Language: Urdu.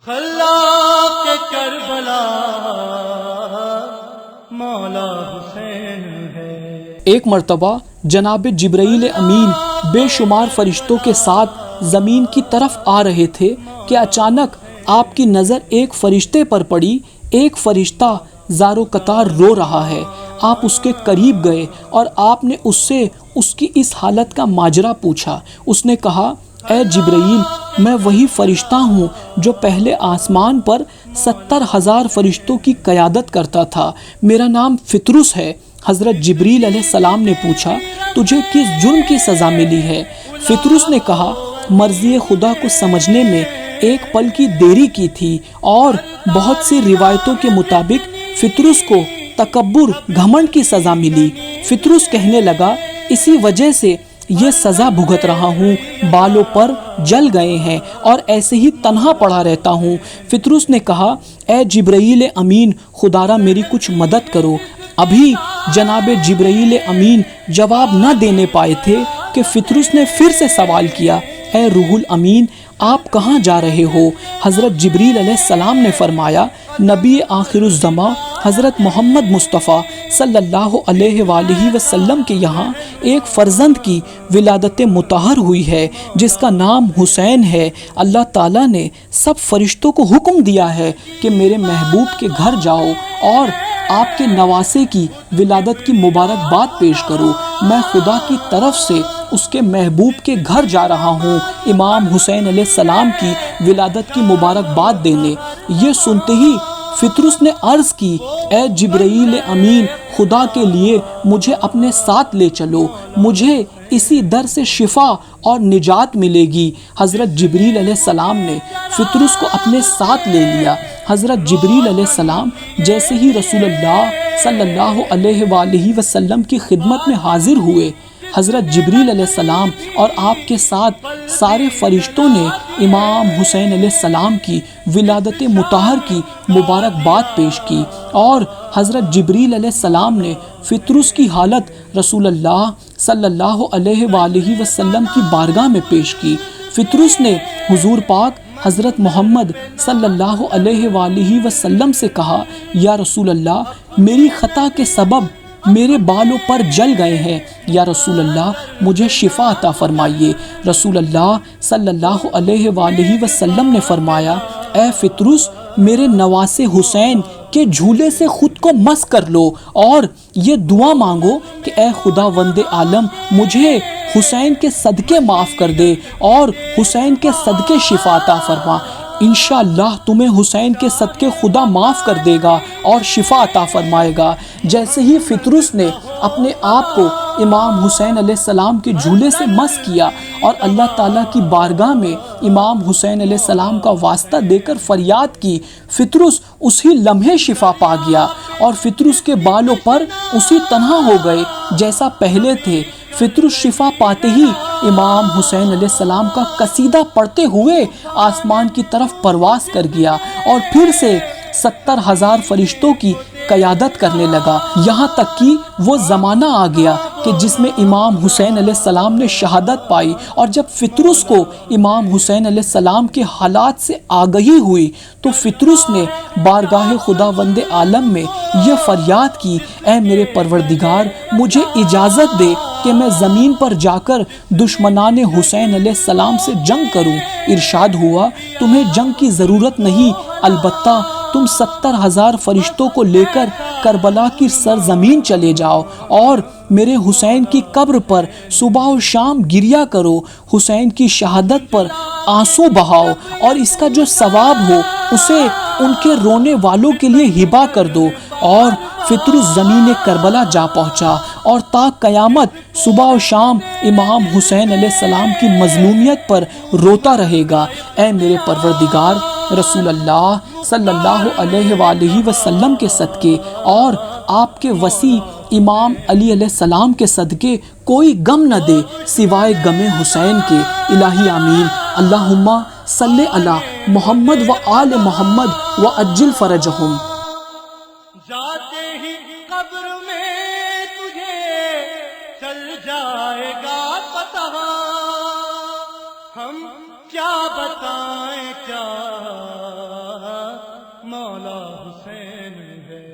خلاق کربلا مولا حسین ہے۔ ایک مرتبہ جناب جبرائیل امین بے شمار فرشتوں کے ساتھ زمین کی طرف آ رہے تھے کہ اچانک آپ کی نظر ایک فرشتے پر پڑی۔ ایک فرشتہ زار و قطار رو رہا ہے۔ آپ اس کے قریب گئے اور آپ نے اس سے اس کی اس حالت کا ماجرا پوچھا۔ اس نے کہا، اے جبرائیل، میں وہی فرشتہ ہوں جو پہلے آسمان پر 70,000 فرشتوں کی قیادت کرتا تھا۔ میرا نام فطرس ہے۔ حضرت جبریل علیہ السلام نے پوچھا، تجھے کس جرم کی سزا ملی ہے؟ فطرس نے کہا، مرضی خدا کو سمجھنے میں ایک پل کی دیری کی تھی، اور بہت سی روایتوں کے مطابق فطرس کو تکبر، گھمنڈ کی سزا ملی۔ فطرس کہنے لگا، اسی وجہ سے یہ سزا بھگت رہا ہوں، بالوں پر جل گئے ہیں اور ایسے ہی تنہا پڑا رہتا ہوں۔ فطرس نے کہا، اے جبرائیل امین، خدارا میری کچھ مدد کرو۔ ابھی جناب جبرائیل امین جواب نہ دینے پائے تھے کہ فطرس نے پھر سے سوال کیا، اے روح الامین، آپ کہاں جا رہے ہو؟ حضرت جبریل علیہ السلام نے فرمایا، نبی آخر الزماں حضرت محمد مصطفیٰ صلی اللہ علیہ وآلہ وسلم کے یہاں ایک فرزند کی ولادت مطہر ہوئی ہے جس کا نام حسین ہے۔ اللہ تعالیٰ نے سب فرشتوں کو حکم دیا ہے کہ میرے محبوب کے گھر جاؤ اور آپ کے نواسے کی ولادت کی مبارکباد پیش کرو۔ میں خدا کی طرف سے اس کے محبوب کے گھر جا رہا ہوں امام حسین علیہ السلام کی ولادت کی مبارکباد دینے۔ یہ سنتے ہی فطرس نے عرض کی، اے جبرائیل امین، خدا کے لیے مجھے اپنے ساتھ لے چلو، مجھے اسی در سے شفا اور نجات ملے گی۔ حضرت جبریل علیہ السلام نے فطرس کو اپنے ساتھ لے لیا۔ حضرت جبریل علیہ السلام جیسے ہی رسول اللہ صلی اللہ علیہ وآلہ وسلم کی خدمت میں حاضر ہوئے، حضرت جبریل علیہ السلام اور آپ کے ساتھ سارے فرشتوں نے امام حسین علیہ السلام کی ولادت مطہر کی مبارکباد پیش کی، اور حضرت جبریل علیہ السلام نے فطرس کی حالت رسول اللہ صلی اللہ علیہ وآلہ وسلم کی بارگاہ میں پیش کی۔ فطرس نے حضور پاک حضرت محمد صلی اللہ علیہ وآلہ وسلم سے کہا، یا رسول اللہ، میری خطا کے سبب میرے بالوں پر جل گئے ہیں، یا رسول اللہ مجھے شفا عطا فرمائیے۔ رسول اللہ صلی اللہ علیہ وآلہ وسلم نے فرمایا، اے فطرس، میرے نواسے حسین کے جھولے سے خود کو مس کر لو اور یہ دعا مانگو کہ اے خدا وند عالم، مجھے حسین کے صدقے معاف کر دے اور حسین کے صدقے شفا عطا فرما۔ انشاءاللہ تمہیں حسین کے صدقے خدا معاف کر دے گا اور شفا عطا فرمائے گا۔ جیسے ہی فطرس نے اپنے آپ کو امام حسین علیہ السلام کے جھولے سے مس کیا اور اللہ تعالیٰ کی بارگاہ میں امام حسین علیہ السلام کا واسطہ دے کر فریاد کی، فطرس اسی لمحے شفا پا گیا اور فطرس کے بالوں پر اسی طرح ہو گئے جیسا پہلے تھے۔ فطرس شفا پاتے ہی امام حسین علیہ السلام کا قصیدہ پڑھتے ہوئے آسمان کی طرف پرواز کر گیا اور پھر سے 70,000 فرشتوں کی قیادت کرنے لگا، یہاں تک کہ وہ زمانہ آ گیا کہ جس میں امام حسین علیہ السلام نے شہادت پائی، اور جب فطرس کو امام حسین علیہ السلام کے حالات سے آگہی ہوئی تو فطرس نے بارگاہ خدا وند عالم میں یہ فریاد کی، اے میرے پروردگار، مجھے اجازت دے کہ میں زمین پر جا کر دشمنان حسین علیہ السلام سے جنگ کروں۔ ارشاد ہوا، تمہیں جنگ کی ضرورت نہیں، البتہ تم 70,000 فرشتوں کو لے کر کربلا کی سرزمین چلے جاؤ اور میرے حسین کی قبر پر صبح و شام گریا کرو، حسین کی شہادت پر آنسو بہاؤ اور اس کا جو ثواب ہو اسے ان کے رونے والوں کے لیے ہبا کر دو۔ اور فطرس زمین کربلا جا پہنچا اور تا قیامت صبح و شام امام حسین علیہ السلام کی مظلومیت پر روتا رہے گا۔ اے میرے پروردگار، رسول اللہ صلی اللہ علیہ وآلہ وسلم کے صدقے اور آپ کے وسیع امام علی علیہ السلام کے صدقے کوئی غم نہ دے سوائے غم حسین کے۔ الہی آمین۔ اللہم صلی علی محمد و آل محمد و عجل فرجہم۔ جاتے ہی قبر میں تجھے چل جائے گا پتہ، ہم کیا بتائیں کیا مولا حسین ہے